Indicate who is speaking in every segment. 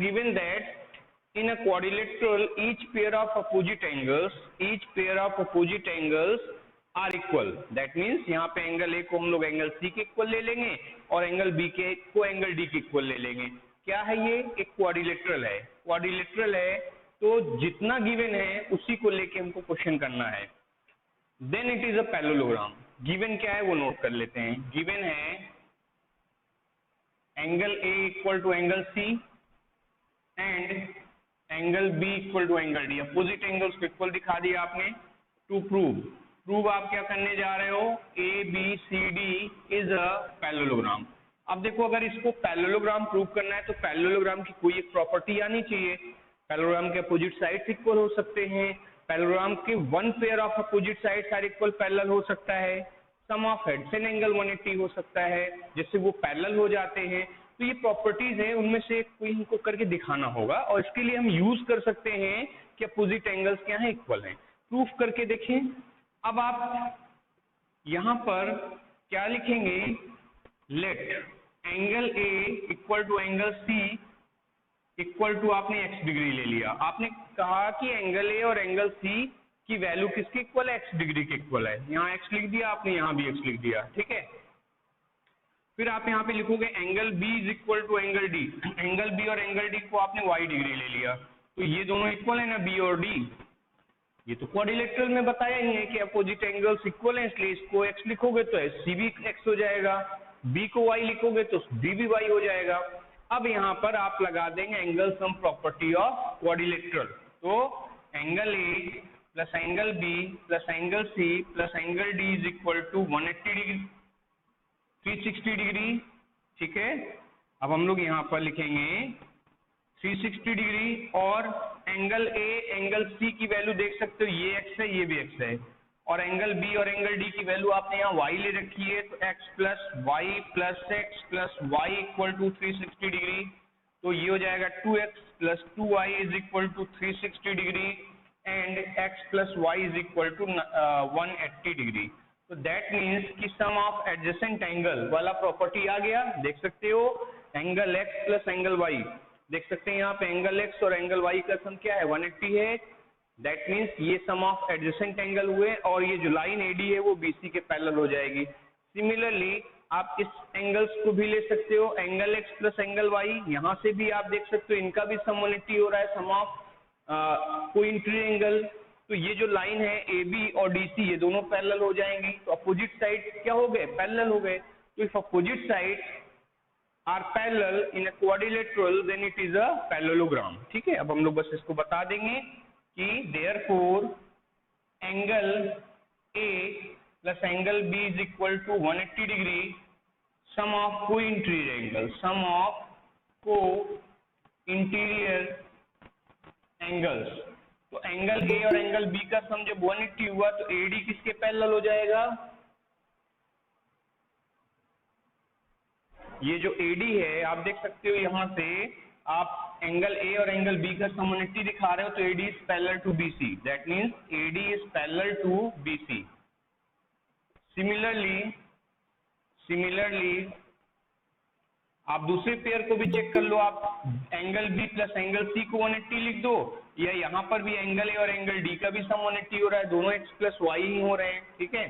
Speaker 1: given that in a quadrilateral each pair of opposite angles are equal. That means यहाँ पे angle A को हम लोग angle C के इक्वल ले लेंगे और एंगल बी के को एंगल डी के इक्वल ले लेंगे. क्या है ये? एक क्वाड्रिलेटरल है. तो जितना गिवन है उसी को लेके हमको क्वेश्चन करना है. Then it is a parallelogram. Given क्या है वो नोट कर लेते हैं. गिवन है angle A equal to angle C and angle B equal to angle D. Opposite angles को इक्वल दिखा दिया आपने. टू प्रूव आप क्या करने जा रहे हो? A B C D is a parallelogram. अब देखो, अगर इसको पैरेललोग्राम प्रूव करना है तो पैरेललोग्राम की कोई एक प्रॉपर्टी आनी चाहिए. पैरेललोग्राम के अपोजिट साइड्स इक्वल हो सकते हैं. पैरेललोग्राम के one pair of opposite sides are equal parallel हो सकता है. सम ऑफ एडजेसेंट एंगल 180 हो सकता है, जिससे वो पैरेलल हो जाते हैं. तो ये प्रॉपर्टीज हैं, उनमें से कोई हमको करके दिखाना होगा और इसके लिए हम यूज कर सकते हैं कि अपोजिट एंगल्स क्या है? इक्वल हैं. प्रूफ करके देखें. अब आप यहां पर क्या लिखेंगे? Let angle A equal to angle C equal to, आपने x डिग्री ले लिया. आपने कहा कि एंगल ए और एंगल सी की वैल्यू किसके इक्वल है? x डिग्री के इक्वल है. यहाँ x लिख दिया आपने, यहाँ भी x लिख दिया. ठीक है. फिर आप यहाँ पे लिखोगे angle b is equal to angle D. Angle b और एंगल d को आपने y डिग्री ले लिया. तो ये दोनों इक्वल है ना, b और d. ये तो क्वाड्रिलेटरल में बताया ही है कि अपोजिट एंगल्स इक्वल हैं, इसलिए इसको x लिखोगे तो c भी x हो जाएगा. b को y लिखोगे तो d भी y हो जाएगा. अब यहाँ पर आप लगा देंगे angle sum property of quadrilateral. तो angle a plus angle b plus angle c plus angle d is equal to 180 degree 360 degree. ठीक है. अब हम लोग यहाँ पर लिखेंगे 360 डिग्री और एंगल a एंगल c की वैल्यू देख सकते हो, ये x है ये भी x है. और एंगल b और एंगल d की वैल्यू आपने यहाँ y ले रखी है, तो x plus y plus x plus y equal to 360 degree. तो ये हो जाएगा 2x plus 2y is equal to 360 degree and x plus y is equal to 180 degree. तो दैट मीन्स कि सम ऑफ एडजेसेंट एंगल वाला property आ गया. देख सकते हो angle x plus angle y. देख सकते हैं यहाँ पे एंगल x और एंगल y का सम क्या है? 180 है. दैट मीन्स ये सम ऑफ एडजेसेंट एंगल हुए और ये जो लाइन AD है वो BC के पैरेलल हो जाएगी. सिमिलरली आप इस एंगल्स को भी ले सकते हो, angle x plus angle y. यहाँ से भी आप देख सकते हो इनका भी सम 180 हो रहा है, सम ऑफ कोइंसिडेंट एंगल. तो ये जो लाइन है AB और DC ये दोनों पैरेलल हो जाएंगी. तो अपोजिट साइड क्या हो गए? पैरेलल हो गए. तो if opposite side are parallel in a quadrilateral then it is a parallelogram. ठीक है. अब हम लोग बस इसको बता देंगे कि therefore angle A plus angle B is equal to 180 degree sum of को इंटीरियर एंगल्स. तो एंगल A और एंगल B का सम जब 180 हुआ तो AD किसके पैरेलल हो जाएगा? ये जो AD है आप देख सकते हो, यहाँ से आप एंगल A और एंगल B का सम 180 दिखा रहे हो तो AD is parallel to BC. That means AD is parallel to BC. Similarly आप दूसरे पेयर को भी चेक कर लो. आप angle B plus angle C को 180 लिख दो, या यहाँ पर भी एंगल A और एंगल D का भी सम 180 हो रहा है. दोनों x प्लस वाई ही हो रहे हैं. ठीक है.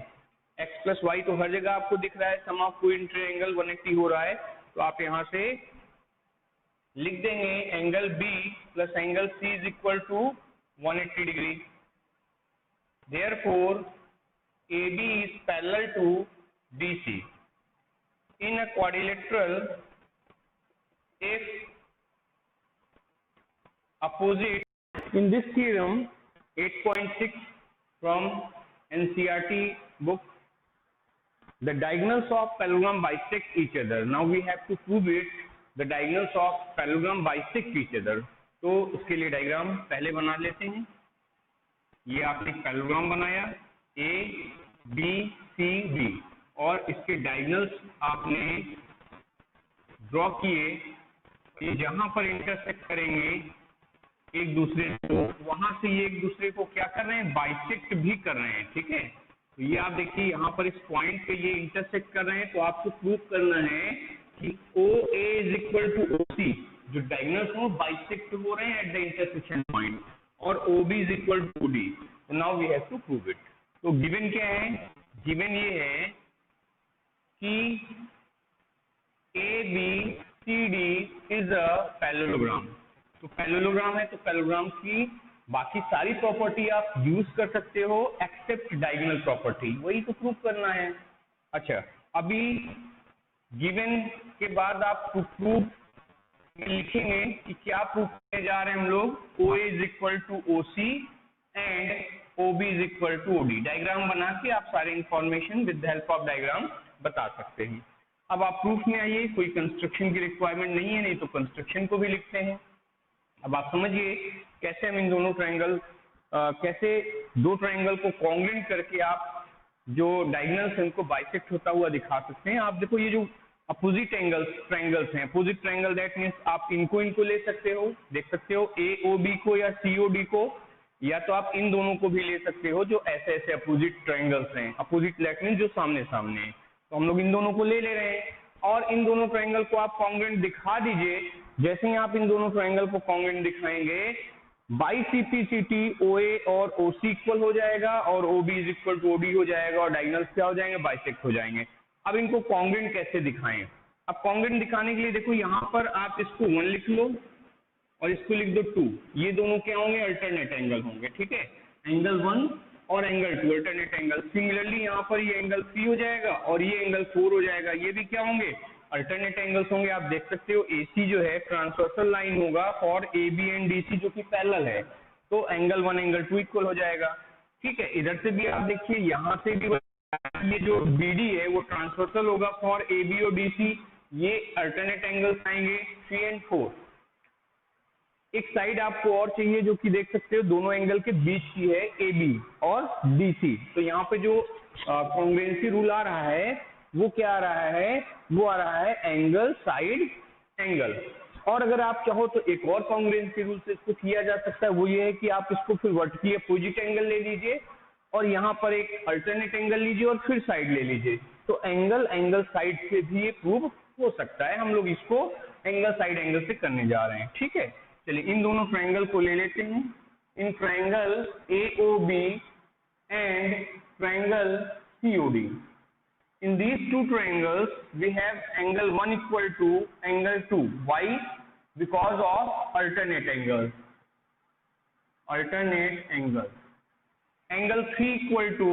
Speaker 1: x प्लस वाई तो हर जगह आपको दिख रहा है. सम ऑफ कोइंसिडेंट एंगल 180 हो रहा है. तो आप यहाँ से लिख देंगे angle B plus angle C is equal to 180 degree. Therefore AB is parallel to BC. In a quadrilateral, if opposite, in this theorem 8.6 from NCERT book, the diagonals of parallelogram bisect each other. Now we have to prove it. The diagonals of parallelogram bisect each other. तो उसके लिए diagram पहले बना लेते हैं. ये आपने parallelogram बनाया A B C D और इसके डायगोनल्स आपने ड्रॉ किए. ये जहां पर इंटरसेक्ट करेंगे एक दूसरे को, वहां से ये एक दूसरे को क्या कर रहे हैं? बाइसेक्ट भी कर रहे हैं. ठीक है. तो ये आप देखिए यहाँ पर इस पॉइंट पे ये इंटरसेक्ट कर रहे हैं. तो आपको प्रूव करना है कि OA is equal to OC जो डायगोनल्स हैं वो बाइसेक्ट हो रहे हैं एट द इंटरसेक्शन पॉइंट, और OB is equal to OD। तो now we have to prove it. तो गिवन क्या है? गिवन ये है कि ABCD इज अ पैरेललोग्राम। तो पैरेललोग्राम है तो पैरेललोग्राम की बाकी सारी प्रॉपर्टी आप यूज कर सकते हो एक्सेप्ट डायगोनल प्रॉपर्टी, वही तो प्रूव करना है। अच्छा, अभी गिवन के बाद आप प्रूफ लिखेंगे कि क्या प्रूफ करने जा रहे हैं हम लोग। OA is equal to OC and OB is equal to OD। Diagram बना के आप सारे information with the help of diagram बता सकते हैं। अब आप प्रूफ में आइए, कोई कंस्ट्रक्शन की रिक्वायरमेंट नहीं है, नहीं तो कंस्ट्रक्शन को भी लिखते हैं। अब आप समझिए कैसे हम इन दोनों ट्रायंगल कैसे दो ट्रायंगल को कॉन्ग्रुएंट करके आप जो डायगोनल्स हैं उनको बाइसेक्ट होता हुआ दिखा सकते हैं। आप देखो ये जो अपोजिट ट्रायंगल्स हैं, अपोजिट ट्रायंगल दैट मीन्स आप इनको ले सकते हो, देख सकते हो AOB को या COD को, या तो आप इन दोनों को भी ले सकते हो जो ऐसे ऐसे अपोजिट ट्रायंगल्स हैं। अपोजिट दैट मीन्स जो सामने सामने है, तो हम लोग इन दोनों को ले रहे हैं और इन दोनों ट्रायंगल को आप कॉन्ग्रुएंट दिखा दीजिए। जैसे ही आप इन दोनों ट्रायंगल को कॉन्ग्रुएंट दिखाएंगे, बाई CPCT OA और OC इक्वल हो जाएगा और OB is equal to OD हो जाएगा और डायगोनल्स क्या हो जाएंगे? बाइसेक्ट हो जाएंगे। अब इनको कॉन्ग्रुएंट कैसे दिखाएं? अब कॉन्ग्रुएंट दिखाने के लिए देखो यहाँ पर आप इसको 1 लिख लो और इसको लिख दो 2। ये दोनों क्या होंगे? अल्टरनेट एंगल होंगे, ठीक है। एंगल 1 और एंगल 2 अल्टरनेट एंगल। सिमिलरली यहाँ पर ये एंगल 3 हो जाएगा और ये एंगल 4 हो जाएगा, ये भी क्या होंगे? अल्टरनेट एंगल्स होंगे। आप देख सकते हो AC जो है ट्रांसवर्सल लाइन होगा फॉर AB एंड DC जो कि पैरेलल है, तो एंगल 1 एंगल 2 इक्वल हो जाएगा, ठीक है। इधर से भी आप देखिए, यहाँ से भी ये जो BD है वो ट्रांसवर्सल होगा फॉर AB और DC। ये अल्टरनेट एंगल्स आएंगे 3 और 4। एक साइड आपको और चाहिए जो कि देख सकते हो दोनों एंगल के बीच की है, AB और DC। तो यहाँ पे जो कॉन्ग्रुएंसी रूल आ रहा है वो क्या आ रहा है? वो आ रहा है एंगल साइड एंगल। और अगर आप चाहो तो एक और कॉन्ग्रुएंसी रूल से इसको किया जा सकता है, वो ये है कि आप इसको फिर वर्टिकली अपोजिट एंगल ले लीजिए और यहाँ पर एक अल्टरनेट एंगल लीजिए और फिर साइड ले लीजिए। तो एंगल साइड से भी ये प्रूव हो सकता है। हम लोग इसको एंगल साइड एंगल से करने जा रहे हैं, ठीक है। चलिए इन दोनों ट्रायंगल को ले लेते हैं। In triangle AOB and triangle COD, in these two triangles we have angle 1 equal to angle 2. Why? Because of alternate angles. Angle 3 equal to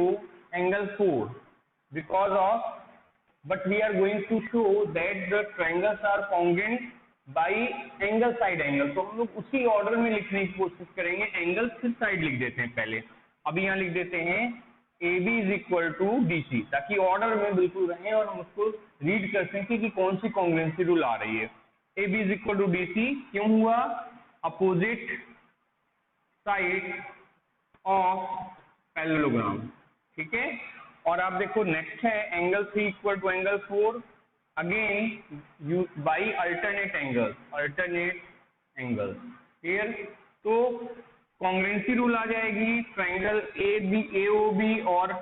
Speaker 1: angle 4 because of, but we are going to show that the triangles are congruent by angle side angle। तो हम लोग उसी order में लिखने की कोशिश करेंगे। Angle फिर साइड लिख देते हैं पहले। अभी यहाँ लिख देते हैं AB is equal to DC, ताकि ऑर्डर में बिल्कुल रहे और हम उसको रीड कर सकें कि कौन सी कॉन्ग्रुएंसी रूल आ रही है। AB is equal to DC क्यों हुआ? अपोजिट साइड ऑफ पैरेललोग्राम, ठीक है। और आप देखो नेक्स्ट है angle 3 equal to angle 4, again you by alternate angle clear. तो कॉन्ग्रुएंसी रूल आ जाएगी, ट्रायंगल AOB और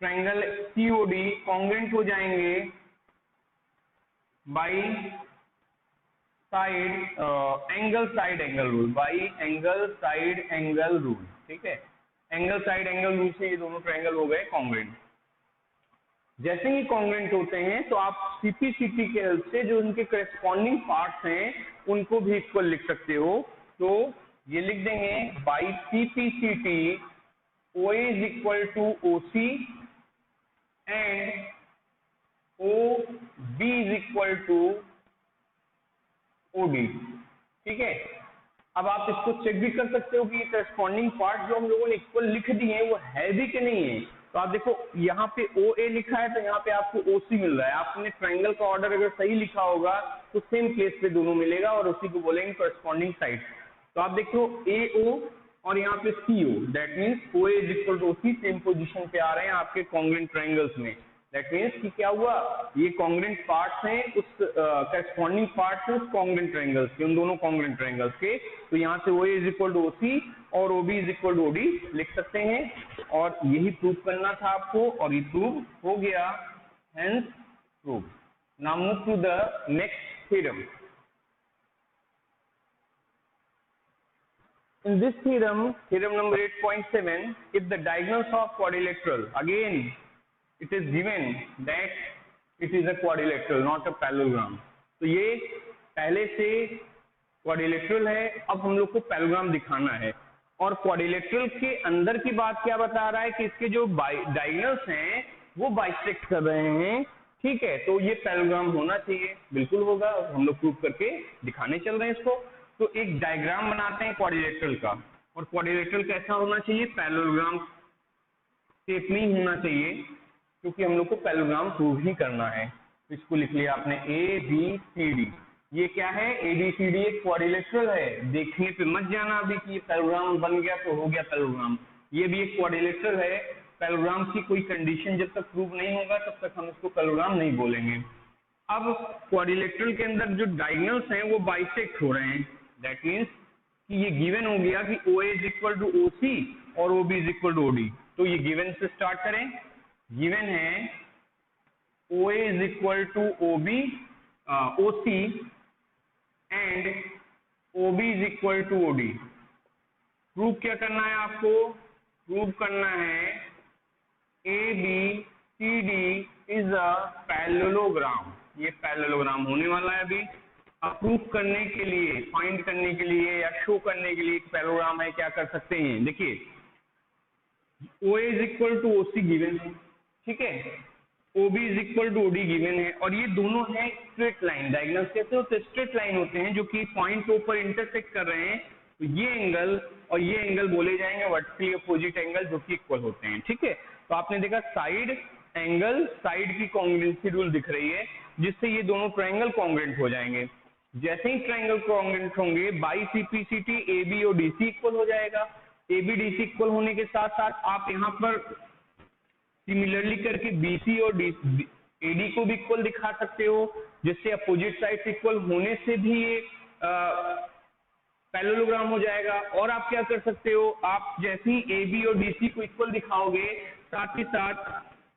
Speaker 1: ट्रायंगल COD कॉन्ग्रुएंट हो जाएंगे by angle side angle rule, ठीक है। एंगल साइड एंगल रूल से ये दोनों ट्रायंगल हो गए कॉन्ग्रुएंट। जैसे ही कॉन्ग्रुएंट होते हैं तो आप CPCT के हेल्प से जो उनके करेस्पॉन्डिंग पार्ट्स हैं उनको भी इक्वल लिख सकते हो। तो ये लिख देंगे by CPCT OA is equal to OC and OB is equal to OD, ठीक है। अब आप इसको चेक भी कर सकते हो कि ये करेस्पॉन्डिंग पार्ट जो हम लोगों ने इक्वल लिख दिए हैं वो है भी कि नहीं है। तो आप देखो यहाँ पे OA लिखा है तो यहाँ पे आपको OC मिल रहा है। आपने ट्रायंगल का ऑर्डर अगर सही लिखा होगा तो सेम प्लेस पे दोनों मिलेगा और उसी को बोलेंगे करेस्पॉन्डिंग साइड। तो आप देखो AO और यहाँ पे CO, that means OA is equal to OC same position पे आ रहे हैं आपके कॉन्ग्रुएंट ट्रायंगल्स में। दैट मीन्स कि क्या हुआ, ये कॉन्ग्रुएंट पार्ट्स हैं उस करेस्पॉन्डिंग पार्ट्स हैं उस कॉन्ग्रुएंट ट्रायंगल्स के, उन दोनों कॉन्ग्रुएंट ट्रायंगल्स के। तो यहाँ से OA is equal to OC और OB is equal to OD लिख सकते हैं और यही प्रूव करना था आपको और ये प्रूव हो गया, hence proved. Now move to the next theorem. In this theorem, theorem number 8.7, if the diagonals of quadrilateral, again it is given that it is a quadrilateral, not a parallelogram. तो ये पहले से quadrilateral है, अब हम लोग को parallelogram दिखाना है। और क्वाड्रिलेटरल के अंदर की बात क्या बता रहा है कि इसके जो डायगोनल्स हैं वो बाइसेक्ट कर रहे हैं, ठीक है, तो ये पैरेललोग्राम होना चाहिए, बिल्कुल होगा, हम लोग प्रूव करके दिखाने चल रहे हैं इसको। तो एक डायग्राम बनाते हैं क्वाड्रिलेटरल का, और क्वाड्रिलेटरल कैसा होना चाहिए, पैरेललोग्राम शेप में ही होना चाहिए, क्योंकि हम लोग को पैरेललोग्राम प्रूव ही करना है। तो इसको लिख लिया आपने ABCD। ये क्या है, ABCD एक क्वाड्रिलेटरल है, देखने पे मत जाना अभी कि ये पैरेललोग्राम बन गया तो हो गया पैरेललोग्राम, ये भी एक क्वाड्रिलेटरल है। पैरेललोग्राम की कोई कंडीशन जब तक प्रूव नहीं होगा तब तक हम इसको पैरेललोग्राम नहीं बोलेंगे। अब क्वाड्रिलेटरल के अंदर जो डायगोनल्स हैं वो बाइसेक्ट हो रहे हैं, दैट मीन्स कि ये गिवन हो गया कि OA is equal to OC और OB is equal to OD। तो ये गिवन से स्टार्ट करें, गिवन है OA is equal to OC and OB is equal to OD। Prove क्या करना है आपको, प्रूव करना है ABCD इज अ पैरेललोग्राम, ये पैरेललोग्राम होने वाला है अभी। अब प्रूव करने के लिए, फाइंड करने के लिए या शो करने के लिए पैरेललोग्राम है, क्या कर सकते हैं, देखिए OA is equal to OC given है, ठीक है, OB is equal to OD given है, और ये दोनों है स्ट्रेट लाइन, डायगोनल्स कैसे होते हैं, स्ट्रेट लाइन होते हैं जो कि पॉइंट O पर इंटरसेक्ट कर रहे हैं, तो ये एंगल और ये एंगल बोले जाएंगे वर्टिकली अपोजिट एंगल जो कि इक्वल होते हैं, ठीक है। तो आपने देखा साइड एंगल, साइड की कॉन्ग्रुएंसी रूल दिख रही है, जिससे ये दोनों ट्रायंगल कॉन्ग्रुएंट हो जाएंगे। जैसे ही ट्रायंगल कॉन्ग्रुएंट होंगे, बाई CPCT AB और DC इक्वल हो जाएगा। AB DC इक्वल होने के साथ साथ आप यहाँ पर सिमिलरली करके BC और AD को भी इक्वल दिखा सकते हो, जिससे अपोजिट साइड इक्वल होने से भी ये पैरेललोग्राम हो जाएगा। और आप क्या कर सकते हो, आप जैसे ही AB और DC को इक्वल दिखाओगे, साथ ही साथ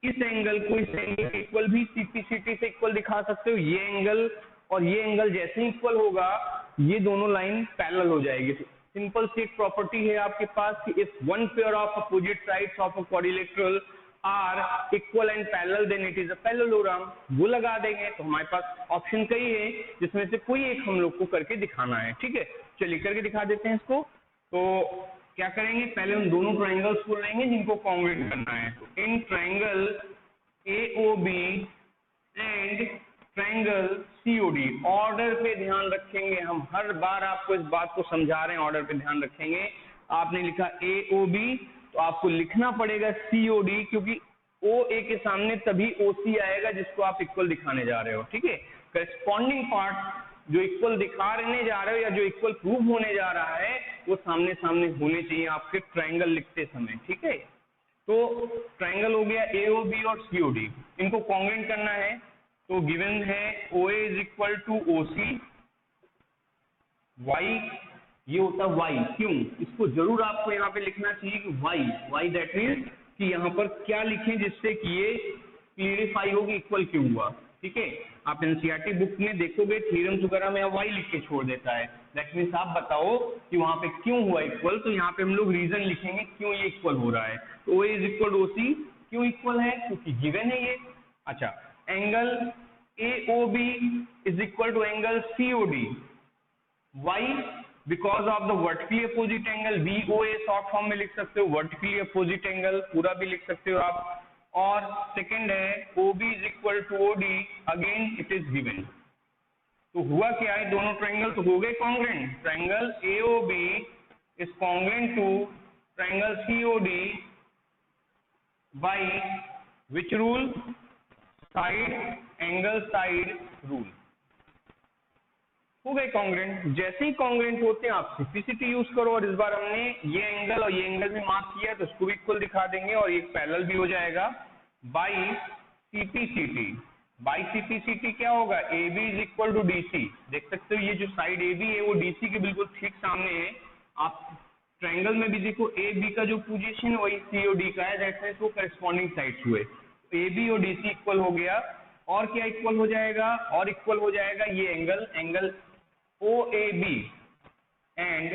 Speaker 1: इस एंगल को इस एंगल के इक्वल भी CPCT से इक्वल दिखा सकते हो। ये एंगल और ये एंगल जैसे ही इक्वल होगा, ये दोनों लाइन पैरेलल हो जाएगी। सिंपल सी एक प्रॉपर्टी है आपके पास कि if one pair of opposite sides of a quadrilateral are equal and parallel then it is a parallelogram, वो लगा देंगे। तो हमारे पास ऑप्शन कई है, जिसमें से कोई एक हम लोग को करके दिखाना है, ठीक है, चलिए करके दिखा देते हैं इसको। तो क्या करेंगे, पहले हम दोनों ट्रायंगल्स को लेंगे जिनको कॉन्ग्रुएंट करना है। तो in triangle AOB and triangle COD, order पे ध्यान रखेंगे, हम हर बार आपको इस बात को समझा रहे हैं, ऑर्डर पे ध्यान रखेंगे। आपने लिखा AOB, तो आपको लिखना पड़ेगा COD, क्योंकि OA के सामने तभी OC आएगा जिसको आप इक्वल दिखाने जा रहे हो, ठीक है। करस्पॉन्डिंग पार्ट जो इक्वल दिखाने जा रहे हो या जो इक्वल प्रूव होने जा रहा है, वो सामने सामने होने चाहिए आपके ट्रायंगल लिखते समय, ठीक है। तो ट्रायंगल हो गया AOB और COD, इनको कॉन्ग्रुएंट करना है। तो गिवन है OA is equal to OC, Y ये होता है Y, क्यों, इसको जरूर आपको यहाँ पे लिखना चाहिए कि Y दैट मीन्स कि यहाँ पर क्या लिखें जिससे कि ये क्लियरिफाई हो कि इक्वल क्यों हुआ, ठीक है। आप NCERT बुक में देखोगे थ्योरम्स वगैरह में Y लिख के छोड़ देता है, दैट मीन्स आप बताओ कि वहां पे क्यों हुआ इक्वल, तो यहाँ पे हम लोग रीजन लिखेंगे क्यों ये इक्वल हो रहा है। तो OA is equal to OC क्यों इक्वल है, क्योंकि गिवन है ये। अच्छा, angle AOB is equal to angle COD, Why? Because of the vertically opposite angle, VOA short form में लिख सकते हो, वर्टिकली अपोजिट एंगल पूरा भी लिख सकते हो आप। और सेकंड है OB is equal to OD, again it is given. तो हुआ क्या है, दोनों ट्रायंगल तो हो गए congruent, triangle AOB is congruent to triangle COD by which rule, side angle side rule, हो गए कॉन्ग्रुएंट। जैसे ही कॉन्ग्रुएंट होते हैं आप CPCT यूज करो, और इस बार हमने ये एंगल और ये एंगल भी मार्क किया तो उसको भी इक्वल दिखा देंगे, और एक पैरेलल भी हो जाएगा बाई CPCT। बाई CPCT क्या होगा, AB is equal to DC, देख सकते हो ये जो साइड AB है वो DC के बिल्कुल ठीक सामने है। आप ट्रायंगल में भी देखो AB का जो पोजीशन वही COD का है, दैट मींस वो करस्पॉन्डिंग साइड्स हुए। AB और DC इक्वल हो गया, और क्या इक्वल हो जाएगा, और इक्वल हो जाएगा ये angle OAB and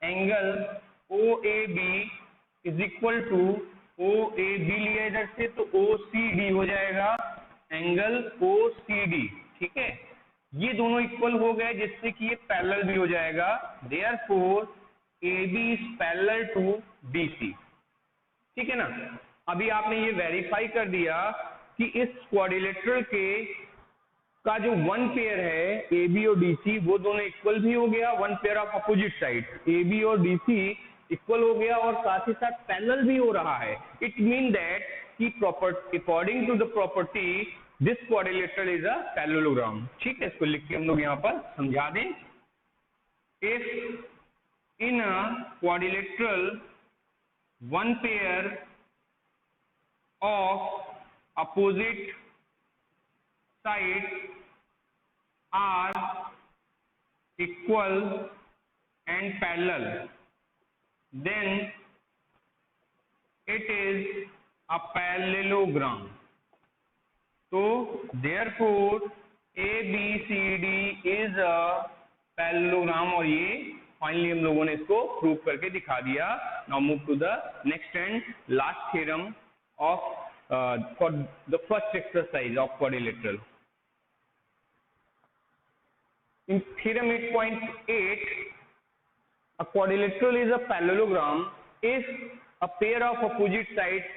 Speaker 1: angle OAB is equal to OAB लिया इधर से तो OCD हो जाएगा एंगल OCD। ठीक है, ये दोनों इक्वल हो गए जिससे कि ये पैरेलल भी हो जाएगा। Therefore AB is parallel to BC। ठीक है ना, अभी आपने ये वेरीफाई कर दिया कि इस क्वाड्रिलेटरल के का जो वन पेयर है AB और DC वो दोनों इक्वल भी हो गया, one pair of opposite side AB और DC इक्वल हो गया और साथ ही साथ पैरेलल भी हो रहा है। इट मीन दैट कि according to the property this quadrilateral is a parallelogram. ठीक है, इसको लिख के हम लोग यहाँ पर समझा दें। If in a quadrilateral one pair of opposite sides are equal and parallel, then it is a parallelogram. So therefore ABCD is a parallelogram और ये फाइनली हम लोगों ने इसको प्रूव करके दिखा दिया। Now move to the next and last theorem of for the first exercise of quadrilateral. In theorem 8.8, a quadrilateral is a parallelogram if a pair of opposite sides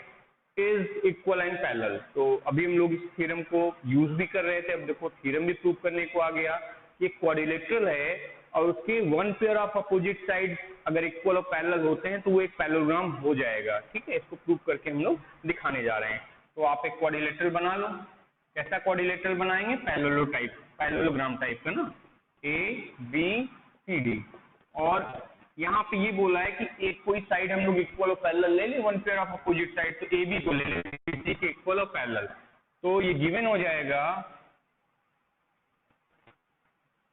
Speaker 1: is equal and parallel. तो अभी हम लोग इस theorem को use भी कर रहे थे, अब देखो थ्योरम भी प्रूव करने को आ गया कि क्वाड्रिलेटरल है और उसके one pair of opposite side अगर इक्वल और पैरेलल होते हैं तो वो एक पैरेललोग्राम हो जाएगा। ठीक है, इसको प्रूव करके हम लोग दिखाने जा रहे हैं। तो आप एक क्वाड्रिलेटरल बना लो। कैसा क्वाड्रिलेटरल बनाएंगे? पैरेललोग्राम टाइप का ना, ABCD। और यहाँ पे ये बोला है कि एक कोई साइड हम लोग इक्वल और पैरेलल ले लें, one pair of opposite side, तो AB को ले लें BC के इक्वल और पैरेलल। तो ये गिवन हो जाएगा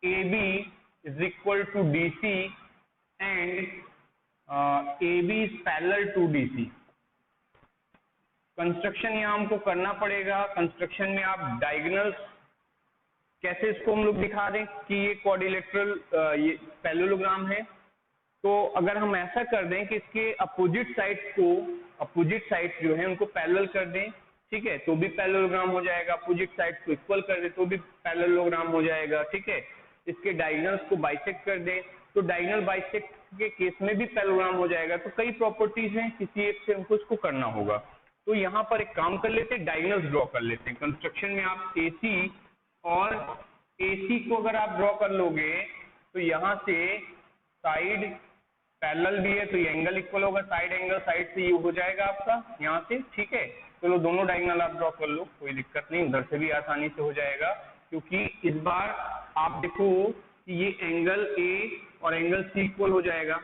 Speaker 1: AB is equal to DC and AB is parallel to DC। Construction यहाँ हमको करना पड़ेगा। कंस्ट्रक्शन में आप डायगोनल्स कैसे इसको हम लोग दिखा दें कि ये क्वाड्रिलेटरल ये पैरेललोग्राम है। तो अगर हम ऐसा कर दें कि इसके अपोजिट साइड्स जो है उनको पैरेलल कर दें, ठीक है, तो भी पैरेललोग्राम हो जाएगा। अपोजिट साइड्स को इक्वल कर दें तो भी पैरेललोग्राम हो जाएगा। ठीक है, इसके डायगोनल्स को बाइसेक्ट कर दें तो डायगोनल बाइसेक्ट के केस में भी पैरेललोग्राम हो जाएगा। तो कई प्रॉपर्टीज हैं, किसी एक से हमको इसको करना होगा। तो यहाँ पर एक काम कर लेते हैं, डायगोनल्स ड्रॉ कर लेते हैं। कंस्ट्रक्शन में आप AC और AC को अगर आप ड्रॉ कर लोगे तो यहाँ से साइड पैरेलल भी है तो ये एंगल इक्वल होगा, साइड एंगल साइड से ये हो जाएगा आपका यहाँ से। ठीक है, चलो दोनों डायगोनल आप ड्रॉ कर लो, कोई दिक्कत नहीं, उधर से भी आसानी से हो जाएगा। क्योंकि इस बार आप देखो कि ये एंगल A और एंगल C इक्वल हो जाएगा।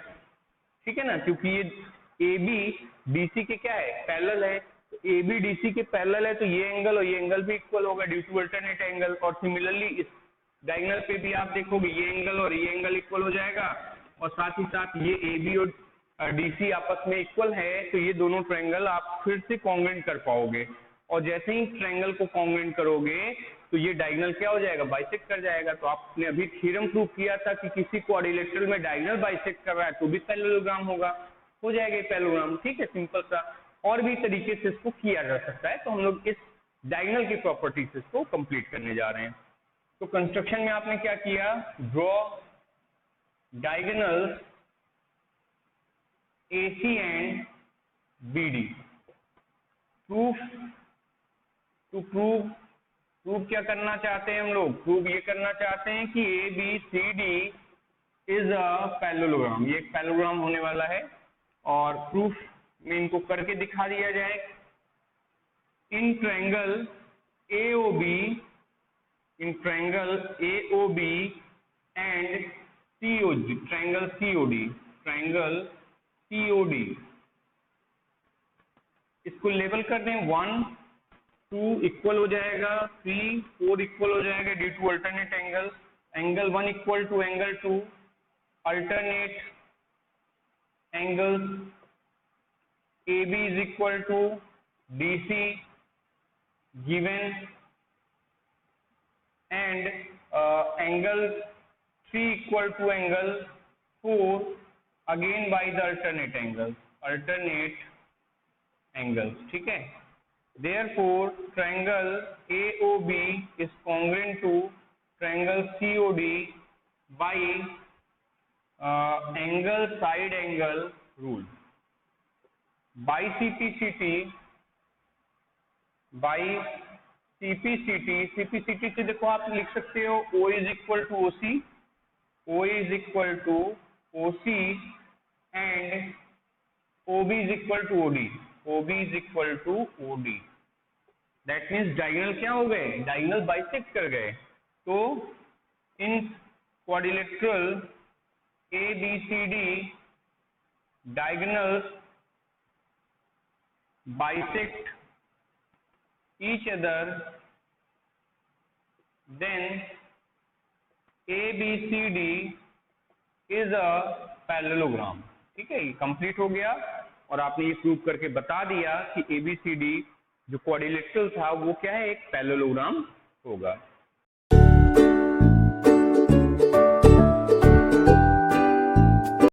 Speaker 1: ठीक है ना, क्योंकि ये AB DC के क्या है? पैरेलल है। तो AB DC के पैरेलल है तो ये एंगल और ये एंगल भी इक्वल होगा ड्यू टू अल्टरनेट एंगल। और सिमिलरली इस डायगोनल पे भी आप देखोगे ये एंगल और ये एंगल इक्वल हो जाएगा और साथ ही साथ ये AB और DC आपस में इक्वल है तो ये दोनों ट्रायंगल आप फिर से कॉन्ग्रुएंट कर पाओगे। और जैसे ही ट्रायंगल को कॉन्ग्रुएंट करोगे तो ये डायगोनल क्या हो जाएगा? बाइसेक्ट कर जाएगा। तो आपने अभी थ्योरम प्रूव किया था कि किसी क्वाड्रिलेटरल में डायगोनल बाइसेक्ट कर रहा है तो भी पैरेललोग्राम होगा, हो जाएगा पैरेललोग्राम। ठीक है, सिंपल सा। और भी तरीके से इसको किया जा सकता है। तो हम लोग इस डायगोनल की प्रॉपर्टीज इसको कंप्लीट करने जा रहे हैं। तो कंस्ट्रक्शन में आपने क्या किया? Draw diagonals AC and BD। Proof क्या करना चाहते हैं हम लोग? प्रूफ ये करना चाहते हैं कि ABCD इज अ पैरेललोग्राम, ये एक पैरेललोग्राम होने वाला है। और प्रूफ में इनको करके दिखा दिया जाए। In triangle AOB and COD, triangle COD, इसको लेवल कर दें। 1 2 इक्वल हो जाएगा, 3 4 इक्वल हो जाएगा due to alternate angle. Angle 1 equal to angle 2, alternate angles AB is equal to DC given and angle 3 equal to angle 4 again by the alternate angles, ठीक है। Therefore, triangle AOB is congruent to triangle COD by angle side angle rule. By CPCT से देखो आप लिख सकते हो O is equal to OC, O is equal to OC and OB is equal to OD, OB is equal to OD. That means diagonal क्या हो गए, diagonal bisect कर गए। तो इन quadrilateral ABCD diagonals bisect each other, then ABCD is a parallelogram। ठीक है, ये complete हो गया और आपने ये प्रूव करके बता दिया कि ABCD जो क्वाड्रिलेटरल था वो क्या है, एक पैरेललोग्राम होगा।